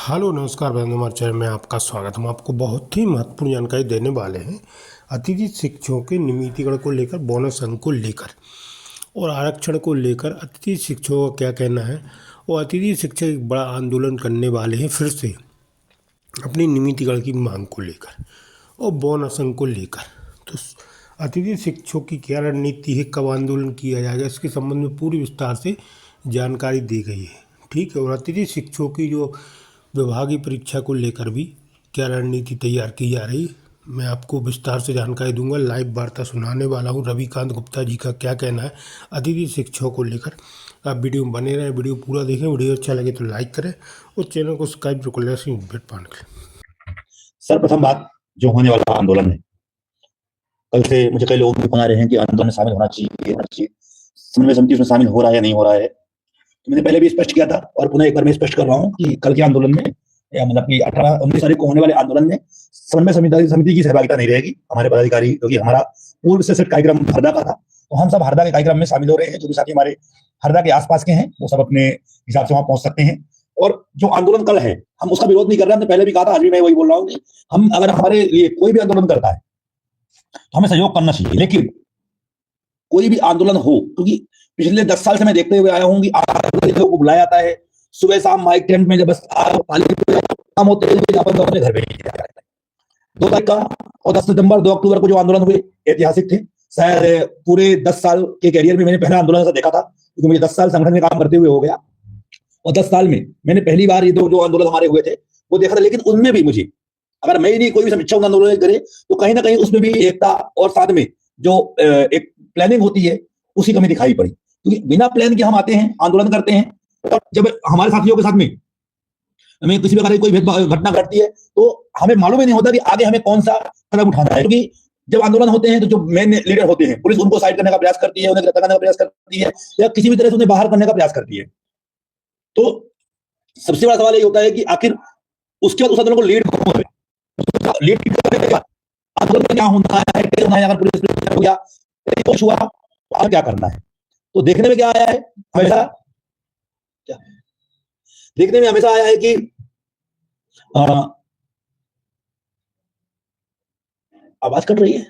Hello नमस्कार बंधु, हमारे चैनल में आपका स्वागत। हम आपको बहुत ही महत्वपूर्ण जानकारी देने वाले हैं अतिथि शिक्षकों के नियमितीकरण को लेकर, बोनस अंक को लेकर और आरक्षण को लेकर अतिथि शिक्षकों का क्या कहना है। और अतिथि शिक्षक एक बड़ा आंदोलन करने वाले हैं फिर से अपनी नियमितीकरण की मांग को लेकर और बोनस अंक को लेकर। तो अतिथि शिक्षकों की क्या रणनीति है, कब आंदोलन किया जाएगा, इसके संबंध में पूरी विस्तार से जानकारी दी गई है। ठीक है। और अतिथि शिक्षकों की जो विभागीय परीक्षा को लेकर भी क्या रणनीति तैयार की जा रही, मैं आपको विस्तार से जानकारी दूंगा। लाइव वार्ता सुनाने वाला हूं रविकांत गुप्ता जी का क्या कहना है अतिथि शिक्षकों को लेकर। आप वीडियो में बने रहें, वीडियो पूरा देखें। वीडियो अच्छा लगे तो लाइक करें और चैनल को सब्सक्राइब कर लें। सर्वप्रथम बात, जो होने वाला आंदोलन है, कल से मुझे कई लोग भी बता रहे हैं कि आंदोलन में शामिल होना चाहिए। समन्वय समिति उसमें शामिल हो रहा है या नहीं हो रहा है, तो मैंने पहले भी स्पष्ट किया था और पुनः एक बार मैं स्पष्ट कर रहा हूं कि कल के आंदोलन में, या मतलब कि 18-19 तारीख को होने वाले आंदोलन में समन्वय समिति की सहभागिता नहीं रहेगी। हमारे पदाधिकारी, क्योंकि हमारा पूर्व से सिर्फ कार्यक्रम हरदा का था, तो हम सब हरदा के कार्यक्रम में शामिल हो रहे हैं। जो भी साथी हमारे हरदा के आसपास के हैं वो सब अपने हिसाब से वहां पहुंच सकते हैं। और जो आंदोलन कल है, हम उसका विरोध नहीं कर रहे हैं। हमने पहले भी कहा था, आज भी मैं वही बोल रहा हूँ कि हम, अगर हमारे लिए कोई भी आंदोलन करता है तो हमें सहयोग करना चाहिए, लेकिन कोई भी आंदोलन हो, क्योंकि पिछले 10 साल से मैं देखते हुए आया हूं कि आंदोलन को बुलाया जाता है सुबह शाम माइक टेंट में, जब बस काम होते हैं अपने घर में 2 तारीख का और 10 सितंबर 2 अक्टूबर को जो आंदोलन हुए ऐतिहासिक थे। शायद पूरे 10 साल के कैरियर में मैंने पहला आंदोलन ऐसा देखा था, क्योंकि मुझे 10 साल संगठन में काम करते हुए हो गया और 10 साल में मैंने पहली बार ये जो आंदोलन हमारे हुए थे वो देखा था। लेकिन उनमें भी मुझे, अगर मैं नहीं कोई भी समीक्षा आंदोलन करे, तो कहीं ना कहीं उसमें भी एकता और साथ में जो एक प्लानिंग होती है उसी कमी दिखाई पड़ी। क्योंकि बिना प्लान के हम आते हैं, आंदोलन करते हैं, और जब हमारे साथियों के साथ में हमें किसी प्रकार की कोई घटना घटती है तो हमें मालूम ही नहीं होता कि आगे हमें कौन सा कदम उठाना है। क्योंकि जब आंदोलन होते हैं तो जो मेन लीडर होते हैं, पुलिस उनको साइड करने का प्रयास करती है, उन्हें गिरफ्तार करने का प्रयास करती है, या किसी भी तरह से उन्हें बाहर करने का प्रयास करती है। तो सबसे बड़ा सवाल ये होता है कि आखिर उसके बाद उस आंदोलन को लीड कौन है, लीड करने के बाद आंदोलन क्या होता है, अगर पुलिस हो गया कुछ हुआ तो क्या करना है। तो देखने में क्या आया है, हमेशा देखने में हमेशा आया है कि आवाज कट रही है,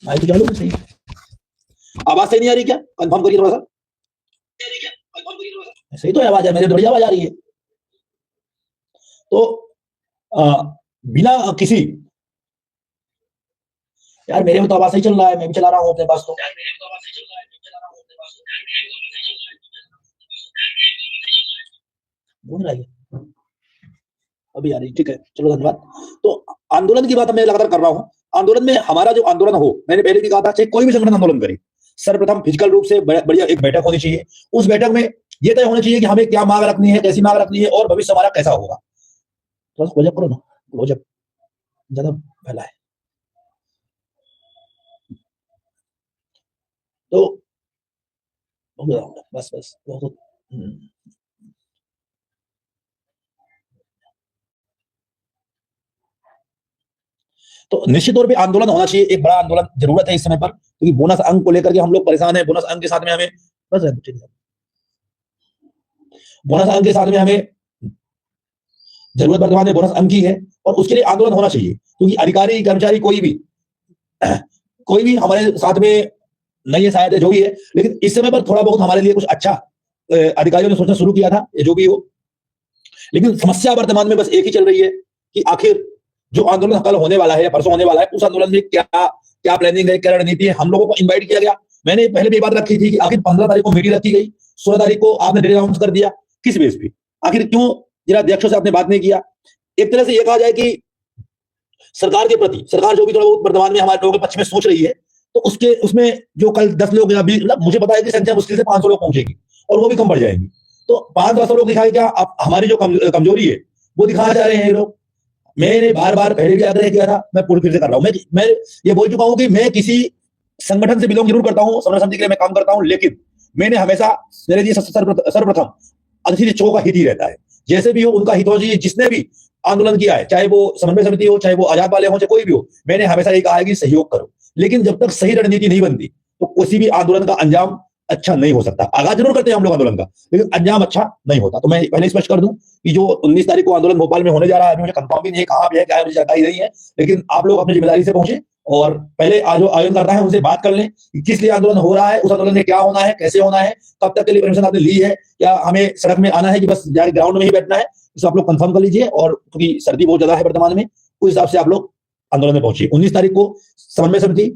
माइक चालू है, सही आवाज सही नहीं आ रही क्या? कंफर्म करिए थोड़ा सा। सही तो आवाज है, मेरी बढ़िया आवाज आ रही है। तो बिना किसी, यार मेरे में तो आवाज सही चल रहा है, मैं भी चला रहा हूं अपने पास। तो बोल रहा है अभी आ रही, ठीक है, चलो धन्यवाद। तो आंदोलन की बात मैं लगातार कर रहा हूं। आंदोलन में हमारा जो आंदोलन हो, मैंने पहले भी कहा था, चाहे कोई भी संगठन आंदोलन करे, सर्वप्रथम फिजिकल रूप से बढ़िया एक बैठक होनी चाहिए। उस बैठक में यह तय होना चाहिए कि हमें क्या मांग रखनी है, कैसी मांग रखनी है और भविष्य हमारा कैसा होगा। थोड़ा क्लोजअप करो ना, क्लोजअप ज्यादा फैला है। तो बस बस बहुत। तो निश्चित तौर पे आंदोलन होना चाहिए, एक बड़ा आंदोलन जरूरत है इस समय पर, क्योंकि बोनस अंक को लेकर के हम लोग परेशान हैं। बोनस अंक के साथ में हमें बोनस अंक के साथ में हमें जरूरत वर्तमान में बोनस अंक की है, और उसके लिए आंदोलन होना चाहिए। क्योंकि अधिकारी कर्मचारी कोई भी हमारे साथ में नहीं है शायद, जो भी है, लेकिन इस समय पर थोड़ा बहुत हमारे लिए कुछ अच्छा अधिकारियों ने सोचना शुरू किया था, जो भी हो। लेकिन समस्या वर्तमान में बस एक ही चल रही है कि आखिर जो आंदोलन कल होने वाला है या परसों होने वाला है, उस आंदोलन में क्या प्लानिंग है, क्या रणनीति है। हम लोगों को इनवाइट किया गया, मैंने पहले भी बात रखी थी कि आखिर 15 तारीख को मीटिंग रखी गई, 16 तारीख को आपने डेट अनाउंस कर दिया, किस बेस पे? आखिर क्यों जिला अध्यक्षों से आपने बात नहीं किया? एक तरह से यह कहा जाए कि सरकार के प्रति, सरकार जो भी थोड़ा बहुत वर्तमान में हमारे लोगों के पक्ष में सोच रही है, तो उसमें जो कल 10 लोग या 20, मुझे पता है कि संख्या मुश्किल से 500 लोग पहुंचेगी और वो भी कम बढ़ जाएगी। तो 500 लोग दिखाए क्या? हमारी जो कमजोरी है वो दिखाया जा रहे हैं लोग। मैंने बार-बार पहले भी आग्रह किया था, मैं पूरी फिर से कर रहा हूं। मैं ये बोल चुका हूं कि मैं किसी संगठन से बिलोंग जरूर करता हूं, समन्वय समिति के लिए मैं काम करता हूं, लेकिन मैंने हमेशा, मेरे लिए सर्वप्रथम अतिथि शिक्षकों का हित ही रहता है। जैसे भी हो उनका हित हो चाहिए। जिसने भी आंदोलन किया है, चाहे वो समन्वय समिति हो, चाहे वो आजाद वाले हो, चाहे कोई भी हो, मैंने हमेशा ये कहा है कि सहयोग करो। लेकिन जब तक सही रणनीति नहीं बनती तो किसी भी आंदोलन का अंजाम अच्छा नहीं हो सकता। आगाज जरूर करते हैं हम लोग आंदोलन का, लेकिन अंजाम अच्छा नहीं होता। तो मैं पहले स्पष्ट कर दूं कि जो 19 तारीख को आंदोलन भोपाल में होने जा रहा है, अभी मुझे कंफर्म भी नहीं है कहां पे है, क्या है, मुझे जानकारी नहीं है, लेकिन आप लोग अपनी जिम्मेदारी से पहुंचे और पहले जो आयोजन करता है उनसे बात कर लें कि किस लिए आंदोलन हो रहा है, उस आंदोलन में क्या होना है, कैसे होना है, कब तक के लिए परमिशन आपने ली है, क्या हमें सड़क में आना है कि बस जाके ग्राउंड में ही बैठना है, इसको आप लोग कंफर्म कर लीजिए। और क्योंकि सर्दी बहुत ज्यादा है वर्तमान में, उस हिसाब से आप लोग आंदोलन में पहुंचिए। 19 तारीख को समन्वय समिति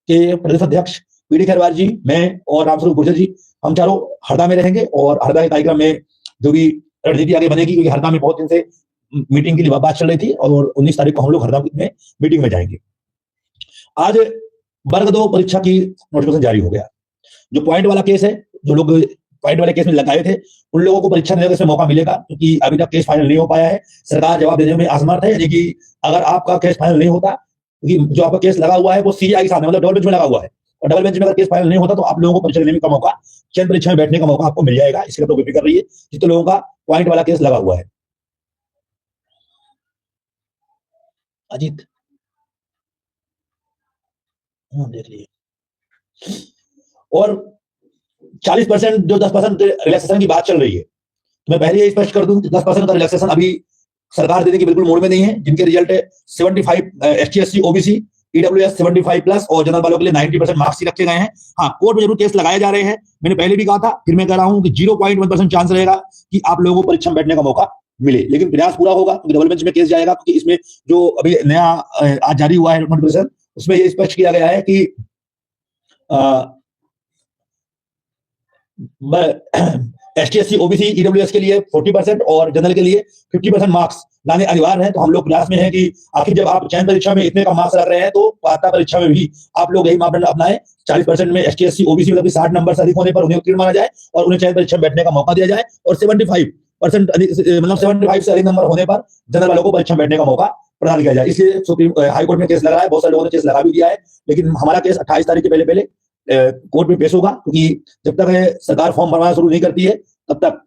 के प्रदेश अध्यक्ष पीडी खैरवार जी, मैं और रामस्वरूप गुर्जर जी, हम चारों हरदा में रहेंगे और हरदा के कार्यक्रम में जो भी रणनीति आगे बनेगी, क्योंकि हरदा में बहुत दिन से मीटिंग के लिए बात चल रही थी और 19 तारीख को हम लोग हरदा में मीटिंग में जाएंगे। आज वर्ग 2 परीक्षा की नोटिफिकेशन जारी हो गया। जो पॉइंट वाला केस है, जो लोग पॉइंट वाले केस में लगाए थे, उन लोगों को परीक्षा देने का मौका मिलेगा, क्योंकि अभी तक केस फाइनल नहीं हो पाया है। सरकार जवाब देने में असमर्थ है, यानी कि अगर आपका केस फाइनल नहीं होता, क्योंकि जो आपका केस लगा हुआ है वो सीजीआई के सामने, मतलब डबल बेंच में लगा हुआ है, और डबल बेंच में अगर केस फाइनल नहीं होता तो आप लोगों को परीक्षा देने का मौका, चयन परीक्षा में बैठने का मौका आपको मिल जाएगा। इसके लिए बेफिक्र रहिए जितने लोगों का पॉइंट वाला केस लगा हुआ है। अजीत देख लीजिए। और 40% जो 10% रिलैक्सेशन की बात चल रही है, तो मैं पहले ये स्पष्ट कर दूं कि 10% का रिलैक्सेशन अभी सरकार देने की बिल्कुल मूड में नहीं है। जिनके रिजल्ट है 75 ST SC OBC EWS 75 plus और जनरल वालों के लिए 90% मार्क्स ही रखे गए हैं। हाँ, कोर्ट में जरूर केस लगाए जा रहे हैं, मैंने पहले भी कहा था, फिर मैं कह रहा हूं कि 0.1% चांस रहेगा कि आप लोगों को परीक्षा में बैठने का मौका मिले, लेकिन प्रयास पूरा होगा, क्योंकि डबल बेंच में केस जाएगा। क्योंकि इसमें जो अभी नया आज जारी हुआ है नोटिफिकेशन, उसमें ये स्पष्ट किया गया है कि एसटी एससी ओबीसी ईडब्ल्यूएस के लिए 40% और जनरल के लिए 50% मार्क्स लाने अनिवार्य है। तो हम लोग प्रयास में हैं कि आखिर जब आप चयन परीक्षा में इतने का मार्क्स रख रहे हैं, तो पात्रता परीक्षा में भी आप लोग यही मापदंड अपनाएं। 40% में एसटी एससी ओबीसी मतलब 60 नंबर से अधिक होने पर उन्हें उत्तीर्ण माना जाए और उन्हें चयन परीक्षा में बैठने का मौका दिया जाए, और 75% मतलब 75 से अधिक नंबर होने पर जनरल वालों को परीक्षा में बैठने का मौका प्रदान किया जाए। इसलिए सुप्रीम हाईकोर्ट में केस लगा है, बहुत सारे लोगों ने केस लगा भी दिया है, लेकिन हमारा केस 28 तारीख के पहले पहले कोर्ट में पेश होगा। क्योंकि जब तक सरकार फॉर्म भरवाना शुरू नहीं करती है तब तक,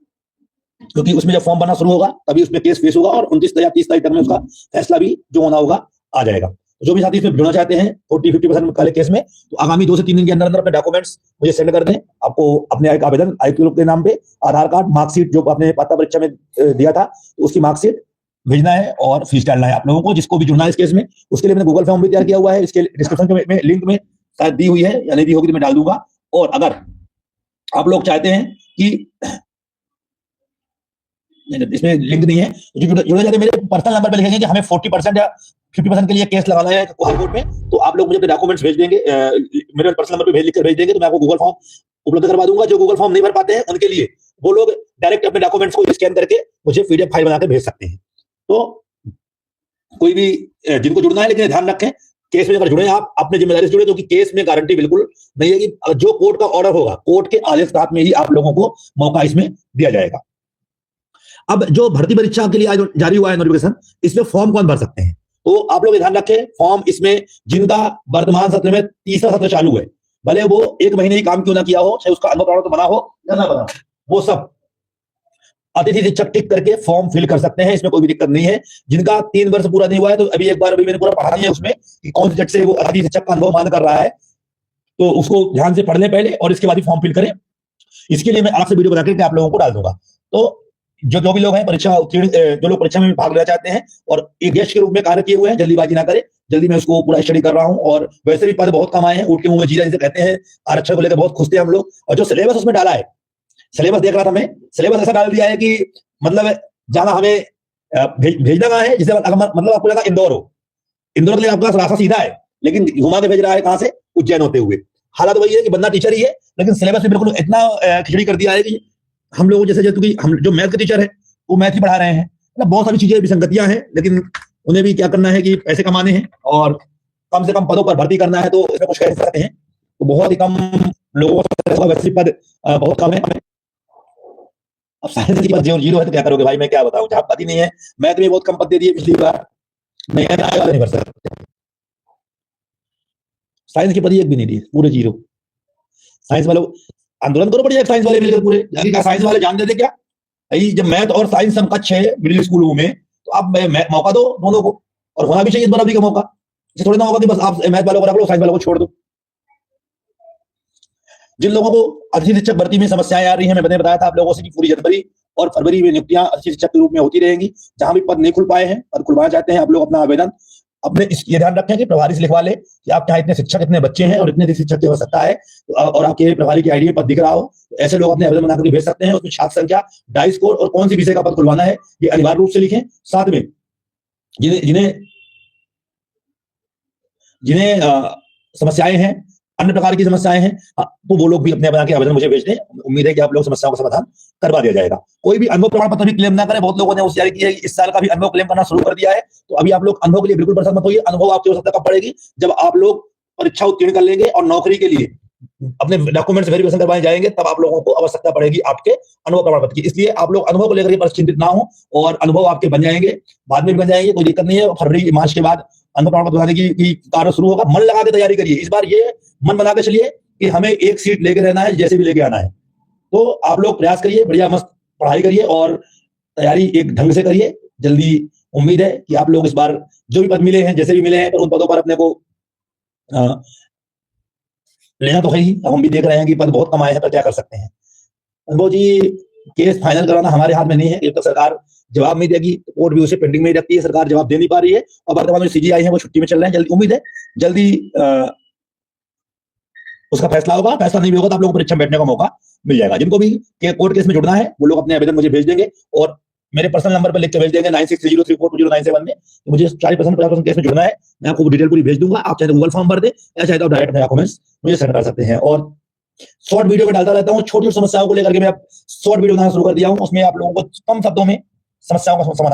क्योंकि उसमें जब फॉर्म भरना शुरू होगा तभी उसमें केस पेश होगा, और 29 या 30 तारीख तक में उसका फैसला भी जो होना होगा आ जाएगा। तो जो भी साथी इसमें जुड़ना चाहते हैं 40-50% वाले केस में, तो आगामी 2 से 3 दिन के अंदर अंदर अपने डॉक्यूमेंट्स मुझे सेंड कर दें। आपको अपने आवेदन आयुक्त के नाम पे, आधार कार्ड, मार्कशीट जो आपने पात्रता परीक्षा में दिया था उसकी मार्कशीट भेजना है और फीस डालना है आप लोगों को। जिसको भी जुड़ना है इस केस में, उसके लिए मैंने गूगल फॉर्म भी तैयार किया हुआ है, इसके डिस्क्रिप्शन में लिंक में शायद दी हुई है या नहीं दी होगी तो मैं डाल दूंगा। और अगर आप लोग चाहते हैं कि इसमें लिंक नहीं है, जुड़े जाते मेरे पर्सनल नंबर पे लिखेंगे कि हमें 40% या 50% के लिए केस लगाना है हाईकोर्ट में, तो आप लोग मुझे अपने डॉक्यूमेंट्स भेज देंगे, मेरे पर्सनल नंबर पे लिख कर भेज देंगे, तो मैं आपको गूगल फॉर्म उपलब्ध करवा दूंगा। जो गूगल फॉर्म नहीं भर पाते हैं उनके लिए वो लोग डायरेक्ट अपने डॉक्यूमेंट्स को स्कैन करके मुझे पीडीएफ फाइल बनाकर भेज सकते हैं। तो कोई भी जिनको जुड़ना है, लेकिन ध्यान रखें केस में अगर जुड़े आप अपने जिम्मेदारी से जुड़े, क्योंकि केस में गारंटी बिल्कुल नहीं है कि जो कोर्ट का ऑर्डर होगा, कोर्ट के आदेश के साथ में ही आप लोगों को मौका इसमें दिया जाएगा। अब जो भर्ती परीक्षा के लिए आज जारी हुआ है नोटिफिकेशन, इसमें फॉर्म कौन भर सकते हैं, तो आप लोग ध्यान रखें। फॉर्म इसमें जिनका वर्तमान सत्र में तीसरा सत्र चालू है, भले वो 1 महीने ही काम क्यों ना किया हो, चाहे उसका अनुभव प्रमाण तो बना हो या ना बना हो, वो सब अतिथि शिक्षक टिक करके फॉर्म फिल कर सकते हैं, इसमें कोई भी दिक्कत नहीं है। जिनका 3 वर्ष पूरा नहीं हुआ है, तो अभी एक बार अभी मैंने पूरा पढ़ा दिया उसमें कि कौन से जट से वो अतिथि शिक्षक का अनुभव मान कर रहा है, तो उसको ध्यान से पढ़ लें पहले और इसके बाद ही फॉर्म फिल करें। इसके लिए मैं अलग से वीडियो बना के आप लोगों को डाल दूंगा। तो जो भी लोग हैं परीक्षा उत्तीर्ण, जो लोग परीक्षा में भाग लेना चाहते हैं और एक गेस्ट के रूप में कार्य किए हुए हैं, जल्दीबाजी ना करें, जल्दी मैं उसको पूरा स्टडी कर रहा हूं। और वैसे भी पद बहुत कम आए हैं, उठ के मुंह में जीरा जिसे कहते हैं, आरक्षण को लेकर बहुत खुश थे हम लोग। और जो सिलेबस उसमें डाला है, सिलेबस देख रहा था मैं, सिलेबस ऐसा डाल दिया है कि मतलब जाना हमें भेजना कहाँ है, जिसे मतलब आपको लगा इंदौर हो, इंदौर के लिए आपका रास्ता सीधा है, लेकिन घुमा के भेज रहा है कहां से, उज्जैन होते हुए। हालात वही है कि बंदा टीचर ही है, लेकिन सिलेबस में बिल्कुल इतना खिचड़ी कर दिया है कि हम लोग जैसे क्योंकि हम जो मैथ के टीचर है वो मैथ ही पढ़ा रहे हैं, मतलब बहुत सारी चीजें विसंगतियां हैं, लेकिन उन्हें भी क्या करना है कि पैसे कमाने हैं और कम से कम पदों पर भर्ती करना है, तो इसमें कुछ कह सकते हैं। तो बहुत ही कम लोगों को वैसे पद बहुत कम है। अब साइंस की पद 0 है तो क्या करोगे भाई, मैं क्या बताऊं, जहां पद ही नहीं है। मैथ में बहुत कम पद दे दिए पिछली बार, नहीं भर सकते। साइंस की पद एक भी नहीं दिए, पूरे 0। साइंस वालों आंदोलन करो बढ़िया, साइंस वाले मिलकर पूरे, क्या साइंस वाले जान देते क्या, जब मैथ और साइंस समकक्ष है मिडिल स्कूलों में, तो आप मौका दो दोनों को, और होना भी चाहिए इस बराबरी का मौका। थोड़ी ना होगा कि बस आप मैथ वालों को रख लो, साइंस वालों को छोड़ दो। जिन लोगों को अतिथि शिक्षक भर्ती में समस्याएं आ रही हैं, मैंने बताया था आप लोगों से कि पूरी जनवरी और फरवरी में नियुक्तियां अतिथि शिक्षक के रूप में होती रहेंगी। जहां भी पद नहीं खुल पाए हैं, पद खुलवाना चाहते हैं आप लोग, अपना आवेदन अपने ये ध्यान रखें कि प्रभारी से लिखवा ले कि आपके यहाँ इतने शिक्षक, इतने बच्चे हैं और इतने शिक्षक की आवश्यकता है, और आपके प्रभारी की आईडी में पद दिख रहा हो, ऐसे लोग अपने आवेदन बना करके भेज सकते हैं। उसमें छात्र संख्या, डाई स्कोर और कौन सी विषय का पद खुलवाना है ये अनिवार्य रूप से लिखें। साथ में जिन्हें समस्याएं हैं, अन्य प्रकार की समस्याएं हैं, तो वो लोग भी अपने बना के आवेदन मुझे भेज दें। उम्मीद है कि आप लोग समस्याओं का समाधान करवा दिया जाएगा। कोई भी अनुभव प्रमाण पत्र भी क्लेम ना करें। बहुत लोगों ने होशियारी की है कि इस साल का भी अनुभव क्लेम करना शुरू कर दिया है, तो अभी आप लोग अनुभव के लिए बिल्कुल परेशान मत होइए। अनुभव आपकी आवश्यकता कब पड़ेगी? जब आप लोग परीक्षा उत्तीर्ण कर लेंगे और नौकरी के लिए अपने डॉक्यूमेंट्स वेरिफिकेशन करवाने जाएंगे, तब आप लोगों को आवश्यकता पड़ेगी आपके अनुभव प्रमाण पत्र की। इसलिए आप लोग अनुभव को लेकर चिंतित ना हो, और अनुभव आपके बन जाएंगे, बाद में भी बन जाएंगे, कोई दिक्कत नहीं है। फरवरी मार्च के बाद अनुभव प्रमाण पत्र बनाने की कार्य शुरू होगा। मन लगा के तैयारी करिए। इस बार ये मन बना के चलिए कि हमें एक सीट लेके रहना है, जैसे भी लेके आना है। तो आप लोग प्रयास करिए, बढ़िया मस्त पढ़ाई करिए और तैयारी एक ढंग से करिए। जल्दी उम्मीद है कि आप लोग इस बार जो भी पद मिले हैं, जैसे भी मिले हैं, पर उन पदों पर अपने को लेना तो है ही। अब हम भी देख रहे हैं कि पद बहुत कम आए हैं, पर क्या कर सकते हैं। अनुभव जी, केस फाइनल कराना हमारे हाथ में नहीं है। जब तक सरकार जवाब नहीं देगी, कोर्ट भी उसे पेंडिंग में ही रखती है। सरकार जवाब दे नहीं पा रही है, और वर्तमान में सीजीआई है वो छुट्टी में चल रहे हैं। जल्दी उम्मीद है जल्दी उसका फैसला होगा। फैसला नहीं भी होगा तो आप लोगों को परीक्षा में बैठने का मौका मिल जाएगा। जिनको भी कोर्ट केस में जुड़ना है वो लोग अपने आवेदन मुझे भेज देंगे, और मेरे पर्सनल नंबर पर लिख के भेज देंगे 9630342097 में। तो मुझे 40% 50% केस में जुड़ना है, मैं आपको डिटेल पूरी भेज दूंगा। आप चाहे तो गूगल फॉर्म भर दे, या चाहे तो डायरेक्ट मेरा कमेंट्स मुझे सेंड कर सकते हैं। और शॉर्ट वीडियो में डालता रहता हूँ छोटी समस्याओं को लेकर के। मैं अब शॉर्ट वीडियो बनाना शुरू कर दिया हूँ, उसमें आप लोगों को कम शब्दों में समस्याओं का समाधान